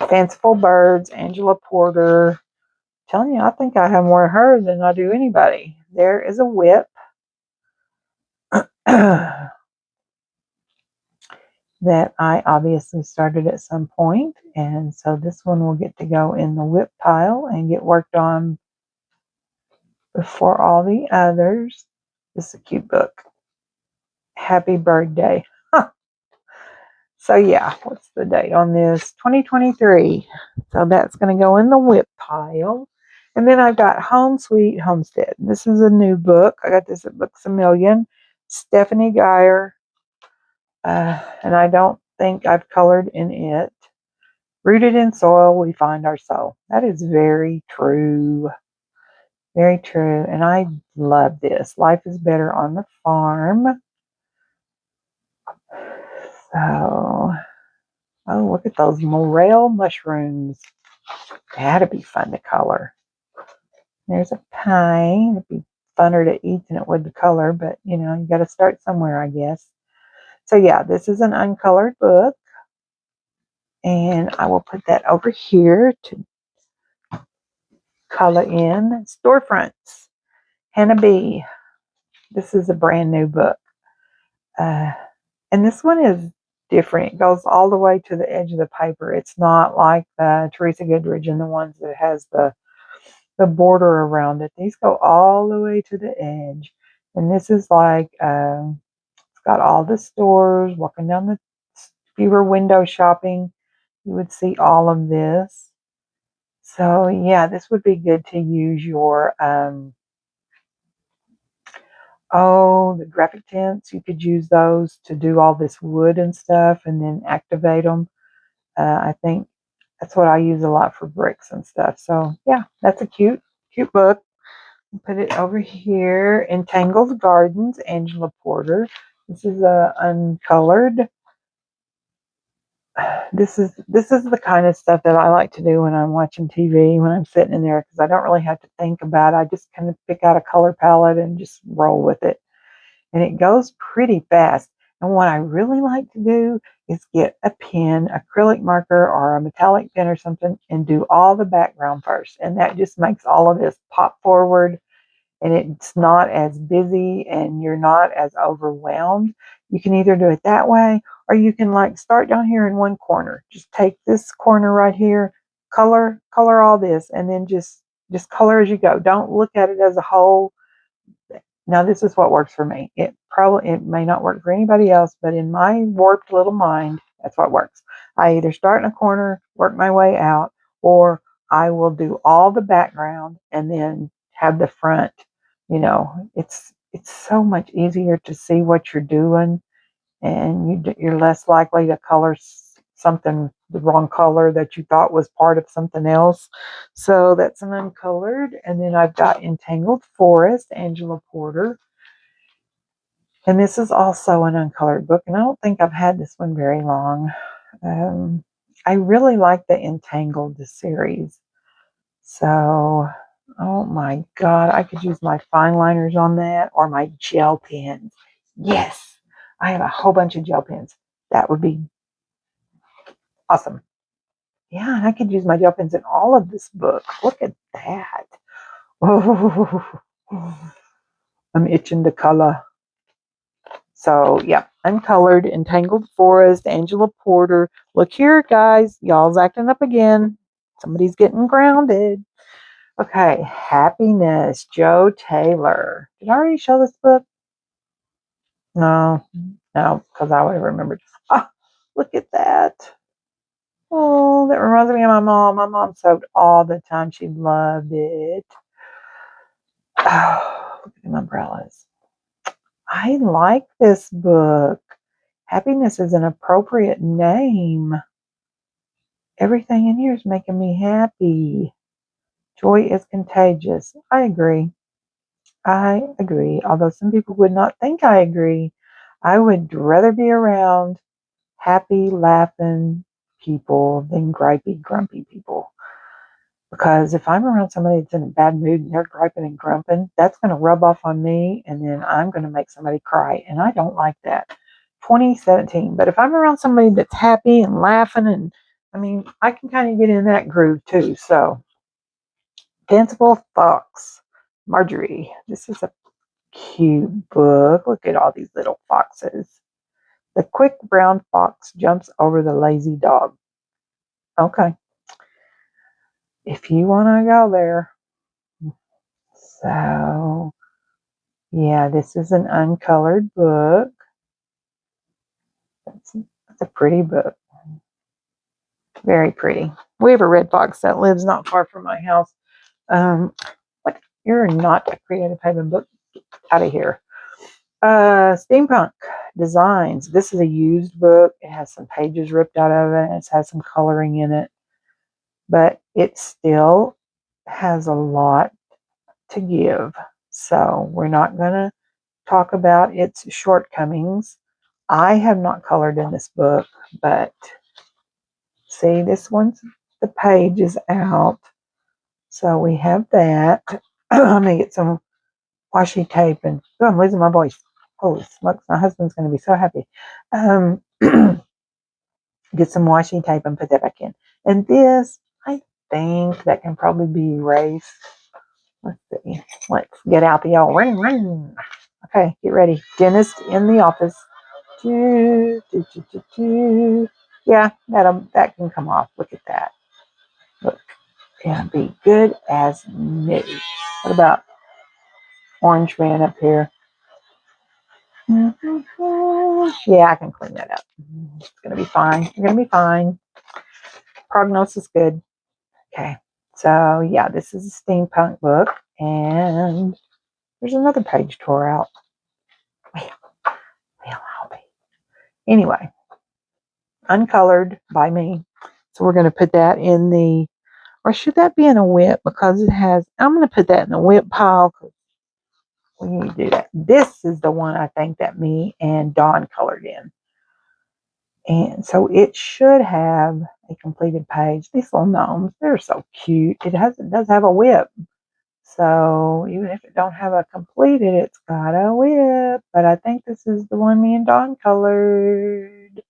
Fanciful Birds, Angela Porter. I'm telling you, I think I have more of her than I do anybody. There is a whip. That I obviously started at some point, and so this one will get to go in the whip pile and get worked on before all the others. This is a cute book. Happy birthday. So yeah, what's the date on this? 2023. So that's going to go in the whip pile. And then I've got Home Sweet Homestead. This is a new book. I got this at Books A Million. Stephanie Geyer. And I don't think I've colored in it. Rooted in soil, we find our soul. That is very true. Very true. And I love this. Life is better on the farm. So, oh, look at those morel mushrooms. That'd be fun to color. There's a pine. It'd be funner to eat than it would to color, but you know, you got to start somewhere, I guess. So yeah, this is an uncolored book. And I will put that over here to color in. Storefronts, Hannah B. This is a brand new book. Uh, and this one is different. It goes all the way to the edge of the paper. It's not like Teresa Goodridge and the ones that has the border around it. These go all the way to the edge. And this is like, it's got all the stores, walking down the, if you were window shopping, you would see all of this. So yeah, this would be good to use your, the graphic tints. You could use those to do all this wood and stuff and then activate them. I think that's what I use a lot for bricks and stuff. So yeah, that's a cute book. Put it over here. Entangled Gardens, Angela Porter. This is a uncolored. This is the kind of stuff that I like to do when I'm watching TV, when I'm sitting in there, because I don't really have to think about it. I just kind of pick out a color palette and just roll with it. And it goes pretty fast. And what I really like to do is get a pen, acrylic marker, or a metallic pen or something, and do all the background first. And that just makes all of this pop forward, and it's not as busy and you're not as overwhelmed. You can either do it that way, or you can like start down here in one corner. Just take this corner right here, color all this, and then just color as you go. Don't look at it as a whole. Now this is what works for me. It may not work for anybody else, but in my warped little mind, that's what works. I either start in a corner, work my way out, or I will do all the background and then have the front. It's so much easier to see what you're doing, and you're less likely to color something the wrong color that you thought was part of something else. So that's an uncolored. And then I've got Entangled Forest, Angela Porter. And this is also an uncolored book, and I don't think I've had this one very long. I really like the Entangled series. So, oh my God, I could use my fine liners on that or my gel pens. Yes, I have a whole bunch of gel pens. That would be awesome. Yeah, and I could use my gel pens in all of this book. Look at that. Oh, I'm itching to color. So, yeah, Uncolored, Entangled Forest, Angela Porter. Look here, guys. Y'all's acting up again. Somebody's getting grounded. Okay, Happiness, Joe Taylor. Did I already show this book? No, because I would have remembered. Ah, look at that. Oh, that reminds me of my mom. My mom sewed all the time. She loved it. Oh, look at the umbrellas. I like this book. Happiness is an appropriate name. Everything in here is making me happy. Joy is contagious. I agree. Although some people would not think I agree. I would rather be around happy, laughing people than gripey, grumpy people. Because if I'm around somebody that's in a bad mood and they're griping and grumping, that's going to rub off on me, and then I'm going to make somebody cry. And I don't like that. 2017. But if I'm around somebody that's happy and laughing, and I mean, I can kind of get in that groove too. So, Fanciful Fox, Marjorie. This is a cute book. Look at all these little foxes. The quick brown fox jumps over the lazy dog. Okay. If you want to go there. So, yeah, this is an uncolored book. That's a pretty book. Very pretty. We have a red fox that lives not far from my house. What? You're not a Creative Haven book. Get out of here. Steampunk Designs. This is a used book. It has some pages ripped out of it. It has some coloring in it. But it still has a lot to give. So we're not going to talk about its shortcomings. I have not colored in this book, but see, this one's, the page is out. So we have that. I'm going to get some washi tape and, I'm losing my voice. Holy smokes, my husband's going to be so happy. Um, get some washi tape and put that back in. And this, I think that can probably be erased. Let's see. Let's get out the old ring. Okay, get ready. Dentist in the office. Yeah, that can come off. Look at that. Look, it'll be good as new. What about Orange Man up here? Yeah, I can clean that up. It's gonna be fine. You're gonna be fine. Prognosis good. Okay. So yeah, this is a steampunk book, and there's another page tore out. Well, I'll be. Anyway, uncolored by me. So we're going to put that in the, or should that be in a whip? Because it has, I'm going to put that in the whip pile. We need to do that. This is the one I think that me and Dawn colored in. And so it should have a completed page. These little gnomes, they're so cute. It does have a whip. So even if it don't have a completed, it's got a whip. But I think this is the one me and Dawn colored.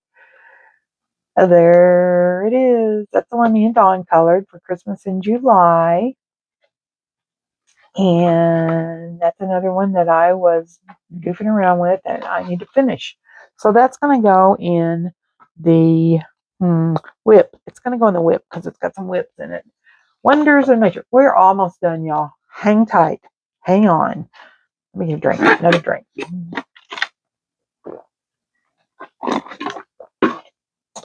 There it is. That's the one me and Dawn colored for Christmas in July. And that's another one that I was goofing around with and I need to finish. So that's going to go in the whip. It's going to go in the whip because it's got some whips in it. Wonders of Nature. We're almost done, y'all. Hang tight. Hang on. Let me get a drink. Another drink.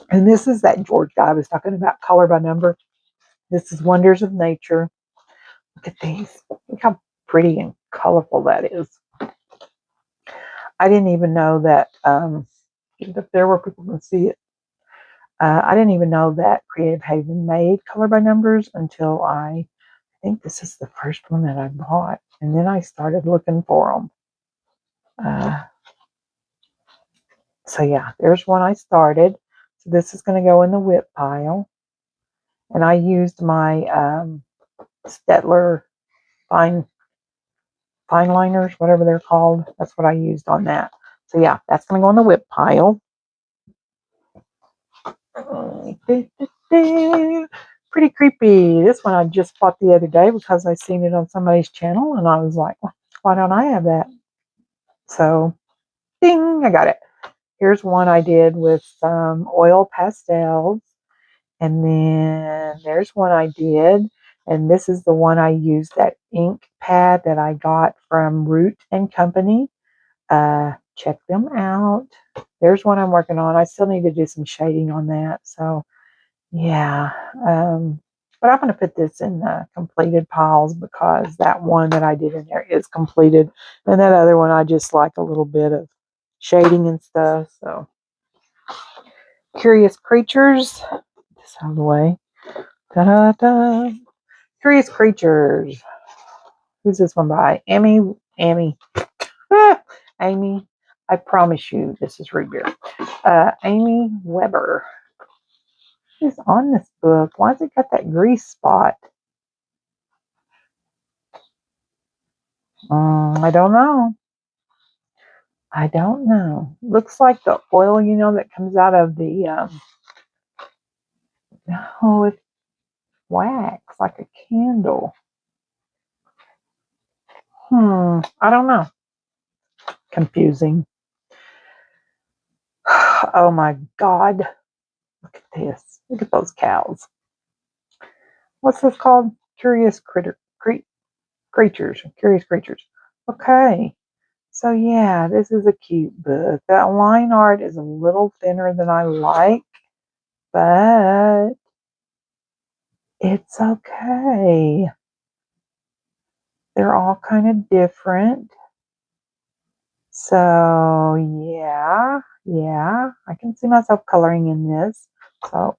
And this is that George guy I was talking about, color by number. This is Wonders of Nature. Look at these. Look how pretty and colorful that is. I didn't even know that, get up there where people can see it. I didn't even know that Creative Haven made color by numbers until I think this is the first one that I bought. And then I started looking for them. So yeah, there's one I started. So this is going to go in the whip pile. And I used my Stettler fine liners, whatever they're called. That's what I used on that. So yeah, that's going to go in the whip pile. Pretty creepy. This one I just bought the other day because I seen it on somebody's channel and I was like, well, why don't I have that? So, ding, I got it. Here's one I did with some oil pastels. And then there's one I did. And this is the one I used, that ink pad that I got from Root and Company. Check them out. There's one I'm working on. I still need to do some shading on that. So, yeah. But I'm going to put this in the completed piles because that one that I did in there is completed. And that other one, I just like a little bit of shading and stuff. So, Curious Creatures. This out of the way. Ta-da-da. Curious Creatures. Who's this one by? Amy. Amy. I promise you, this is root beer. Amy Weber. Who's on this book? Why's it got that grease spot? I don't know. Looks like the oil, that comes out of the, it's wax, like a candle. I don't know. Confusing. Oh my God. Look at this. Look at those cows. What's this called? Curious Creatures. Curious Creatures. Okay. So yeah, this is a cute book. That line art is a little thinner than I like, but it's okay. They're all kind of different. So yeah, I can see myself coloring in this. So,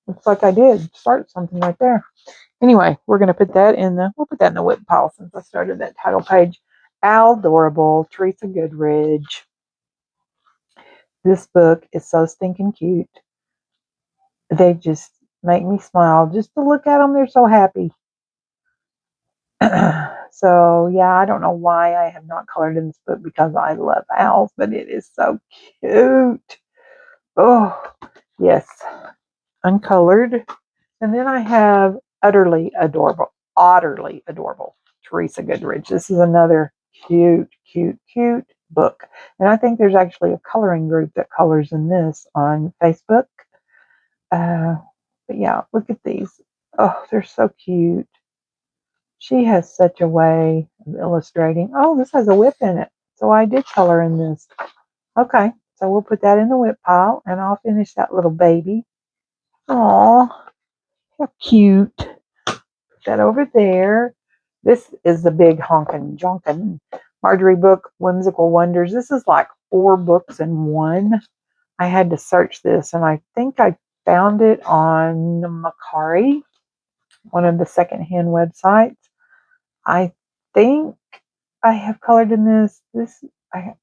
looks like I did start something right there. Anyway, we'll put that in the whip pile since I started that title page. Aldorable, Teresa Goodridge. This book is so stinking cute. They just make me smile. Just to look at them, they're so happy. So yeah, I don't know why I have not colored in this book because I love owls, but it is so cute. Oh, yes, uncolored. And then I have utterly adorable Teresa Goodridge. This is another cute book. And I think there's actually a coloring group that colors in this on Facebook. But yeah, look at these. Oh, they're so cute. She has such a way of illustrating. Oh, this has a whip in it. So I did color in this. Okay, so we'll put that in the whip pile and I'll finish that little baby. Oh, how cute. Put that over there. This is the big honkin' jonkin' Marjorie book, Whimsical Wonders. This is like 4 books in one. I had to search this and I think I found it on Mercari, one of the secondhand websites. I think I have colored in this. I'll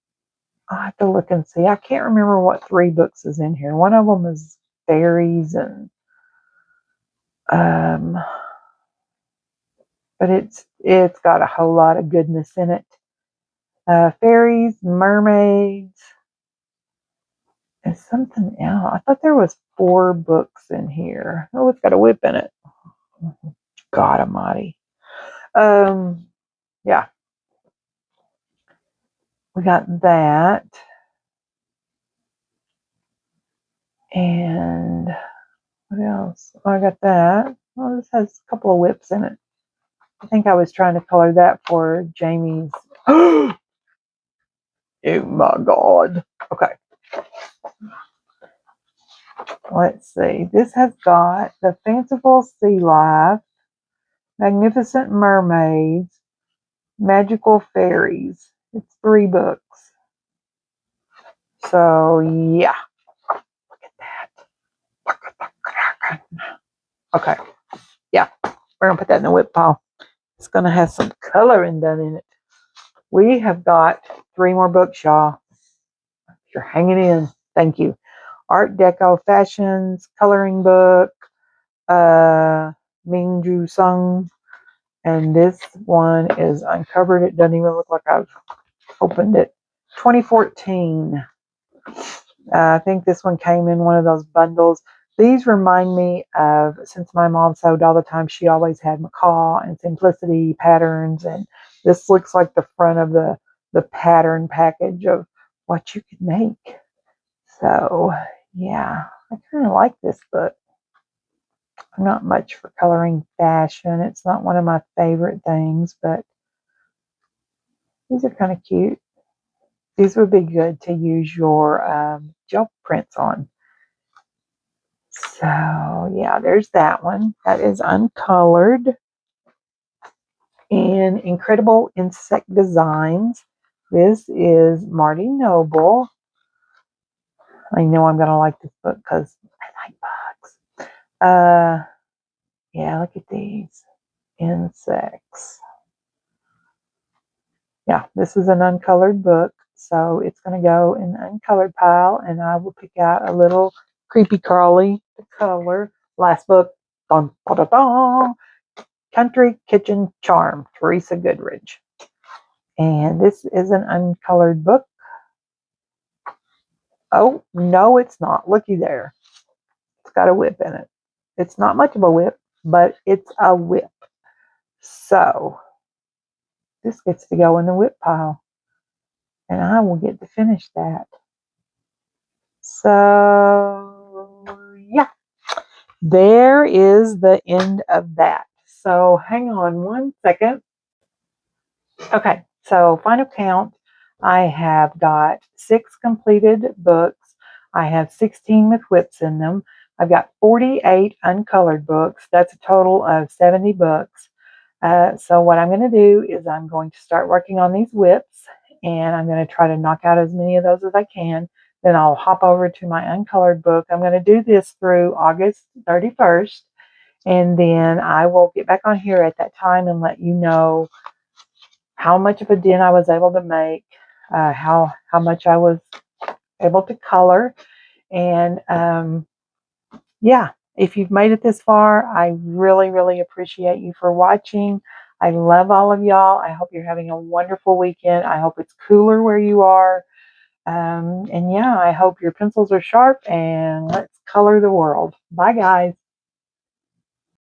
have to look and see. I can't remember what 3 books is in here. One of them is fairies and um, but it's got a whole lot of goodness in it. Fairies, mermaids, and something else. I thought there was 4 books in here. Oh, it's got a whip in it. God Almighty. Yeah, we got that, and what else? Oh, I got that. Oh, this has a couple of whips in it. I think I was trying to color that for Jamie's. Oh my God. Okay. Let's see. This has got The Fanciful Sea Life, Magnificent Mermaids, Magical Fairies. It's 3 books. So, yeah. Look at that. Look at the kraken. Okay. Yeah. We're going to put that in the whip pile. It's going to have some coloring done in it. We have got 3 more books, y'all. You're hanging in. Thank you. Art Deco Fashions, coloring book, Ming Ju Sung. And this one is uncovered. It doesn't even look like I've opened it. 2014. I think this one came in one of those bundles. These remind me of, since my mom sewed all the time, she always had macaw and simplicity patterns. And this looks like the front of the pattern package of what you could make. So, yeah, I kind of like this book. I'm not much for coloring fashion. It's not one of my favorite things, but these are kind of cute. These would be good to use your gel prints on. So, yeah, there's that one. That is uncolored. And Incredible Insect Designs. This is Marty Noble. I know I'm going to like this book because I like bugs. Yeah, look at these insects. Yeah, this is an uncolored book, so it's going to go in the uncolored pile, and I will pick out a little creepy crawly to color. Last book, dun, dun, dun, dun, Country Kitchen Charm, Teresa Goodridge. And this is an uncolored book. Oh, no, it's not. Looky there. It's got a whip in it. It's not much of a whip, but it's a whip. So this gets to go in the whip pile, and I will get to finish that. So, yeah, there is the end of that. So, hang on one second. Okay, so final count. I have got 6 completed books. I have 16 with whips in them. I've got 48 uncolored books. That's a total of 70 books. So what I'm going to do is I'm going to start working on these whips, and I'm going to try to knock out as many of those as I can. Then I'll hop over to my uncolored book. I'm going to do this through August 31st, and then I will get back on here at that time and let you know how much of a dent I was able to make, how much I was able to color, and yeah, if you've made it this far, I really, really appreciate you for watching. I love all of y'all. I hope you're having a wonderful weekend. I hope it's cooler where you are. And yeah, I hope your pencils are sharp and let's color the world. Bye, guys.